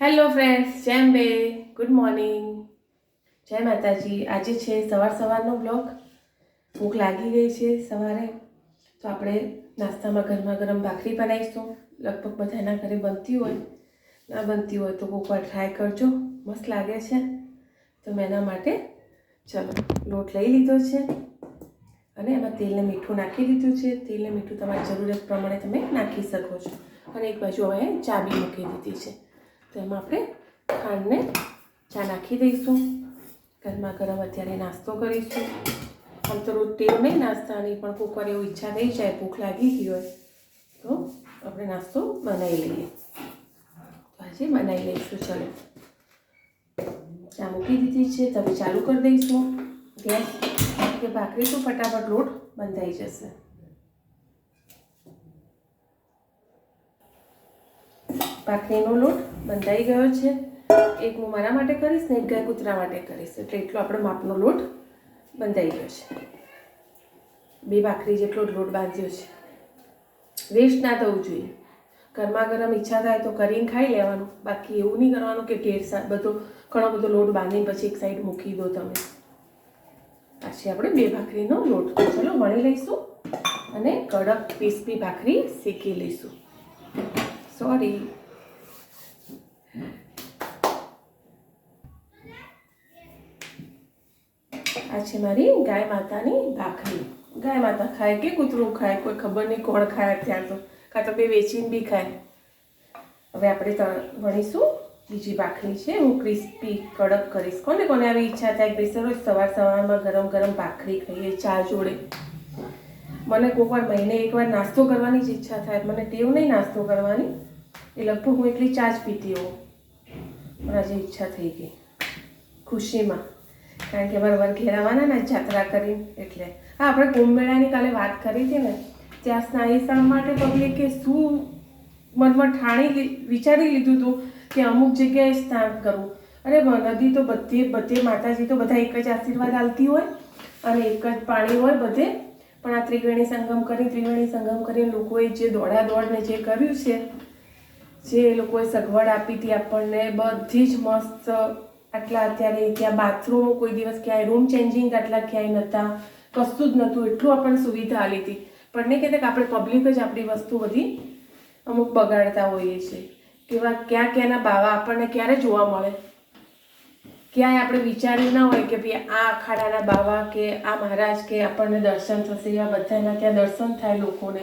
Hello friends, જેમ બે good morning, જય માતાજી. આજે છે સવારનો બ્લોગ. ભૂખ લાગી ગઈ છે સવારે, તો આપણે નાસ્તામાં ગરમા ગરમ ભાખરી બનાવીશું. લગભગ બધાના ઘરે બનતી હોય, ના બનતી હોય તો કોઈક વાર ટ્રાય કરજો, મસ્ત લાગે છે. તો મેં એના માટે ચલો લોટ લઈ લીધો છે અને એમાં તેલને મીઠું નાખી દીધું છે. તેલને મીઠું તમારી જરૂરિયાત પ્રમાણે તમે નાખી શકો છો. અને એક બાજુ હવે ચા બી મૂકી દીધી છે, તો એમાં આપણે ખાંડને ચા નાખી દઈશું. ગરમા ગરમ અત્યારે નાસ્તો કરીશું. આમ તો રોજ ટેવ નહીં નાસ્તાની, પણ કોઈક વાર એવું ઈચ્છા થઈ જાય, ભૂખ લાગી ગઈ હોય તો આપણે નાસ્તો બનાવી લઈએ. તો આજે બનાવી લઈશું. ચલો, ચા મૂકી દીધી છે, તો હવે ચાલુ કરી દઈશું ગેસ, કે ભાખરી તો ફટાફટ લોટ બંધાઈ જશે. ભાખરીનો લોટ બંધાઈ ગયો છે. એક હું મારા માટે કરીશ ને એક ગાય કૂતરા માટે કરીશ, એટલે એટલો આપણો માપનો લોટ બંધાઈ ગયો છે. 2 ભાખરી જેટલો લોટ બાંધ્યો છે. વેસ્ટ ના થવું જોઈએ. ગરમા ગરમ ઈચ્છા થાય તો કરીને ખાઈ લેવાનું, બાકી એવું નહીં કરવાનું કે ઘણો બધો લોટ બાંધીને પછી એક સાઈડ મૂકી દો તમે. પાછી આપણે 2 ભાખરીનો લોટ ચલો વણી લઈશું અને કડક ક્રિસ્પી ભાખરી શેકી લઈશું. સોરી, આ છે મારી ગાય માતાની ભાખરી. ગાય માતા ખાય કે કૂતરું ખાય, કોઈ ખબર નહીં કોણ ખાય અત્યારે તો, કાં તો બે વેચીને બી ખાય. હવે આપણે વણીશું બીજી ભાખરી છે. હું ક્રિસ્પી કડક કરીશ. કોને કોને આવી ઈચ્છા થાય કે રોજ સવારમાં ગરમ ગરમ ભાખરી ખાઈએ ચા જોડે. મને કોઈક વાર મહિને એકવાર નાસ્તો કરવાની જ ઈચ્છા થાય. મને ટેવ નહીં નાસ્તો કરવાની, એ લગભગ હું એટલી ચા જ પીતી હોઉં, પણ આજે ઈચ્છા થઈ ગઈ ખુશીમાં, કારણ કે મારા ઘેર આવવાના ને જાત્રા કરીને. એટલે હા, આપણે કુંભ મેળાની કાલે વાત કરી હતી ને, ત્યાં સ્નાયુ શા માટે પબ્લિકે શું મનમાં વિચારી લીધું હતું કે અમુક જગ્યાએ સ્નાન કરવું. અરે નદી તો બધે માતાજી તો બધા એક જ આશીર્વાદ આપતી હોય અને એક જ પાણી હોય બધે, પણ આ ત્રિવેણી સંગમ કરીને લોકોએ જે દોડાદોડને જે કર્યું છે, જે લોકોએ સગવડ આપી હતી આપણને બધી જ મસ્ત. આટલા અત્યારે ત્યાં બાથરૂમો કોઈ દિવસ ક્યાંય રૂમ ચેન્જિંગ આટલા ક્યાંય નહોતા, કશું જ નહોતું. એટલું આપણને સુવિધા આપી હતી. પણ નહીં કહેતા કે આપણે પબ્લિક જ આપણી વસ્તુ બધી અમુક બગાડતા હોઈએ છીએ. કેવા ક્યાંના બાવા આપણને ક્યારે જોવા મળે, ક્યાંય આપણે વિચાર્યું ના હોય કે ભાઈ આ અખાડાના બાવા કે આ મહારાજ કે આપણને દર્શન થશે. એવા બધાના ત્યાં દર્શન થાય લોકોને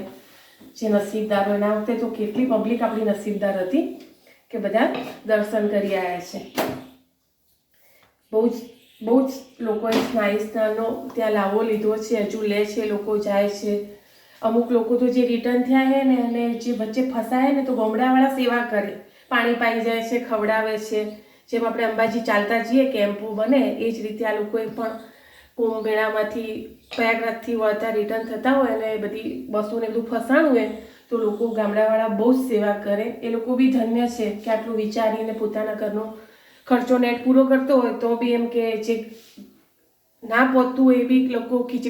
જે નસીબદાર હોય. ના વખતે તો કેટલી પબ્લિક આપણી નસીબદાર હતી કે બધા દર્શન કરી આવ્યા છે. બહુ જ લોકોએ સ્નાયુ ત્યાં લાવો લીધો છે, હજુ લે છે, લોકો જાય છે. અમુક લોકો તો જે રિટર્ન થયા છે ને અને જે વચ્ચે ફસાય ને, તો ગામડાવાળા સેવા કરે, પાણી પાઈ જાય છે, ખવડાવે છે. જેમ આપણે અંબાજી ચાલતા જઈએ કેમ્પો બને, એ જ રીતે આ લોકોએ પણ કુંભ મેળામાંથી પ્રયાગરાજથી વળતા રિટર્ન થતા હોય અને બધી બસોને બધું ફસાણું હોય, તો લોકો ગામડાવાળા બહુ જ સેવા કરે. એ લોકો બી ધન્ય છે કે આટલું વિચારીને પોતાના ઘરનો ખર્ચો નેટ પૂરો કરતો હોય તો બી એમ કે જે ના પહોંચતું હોય એ બી લોકો ખીચડી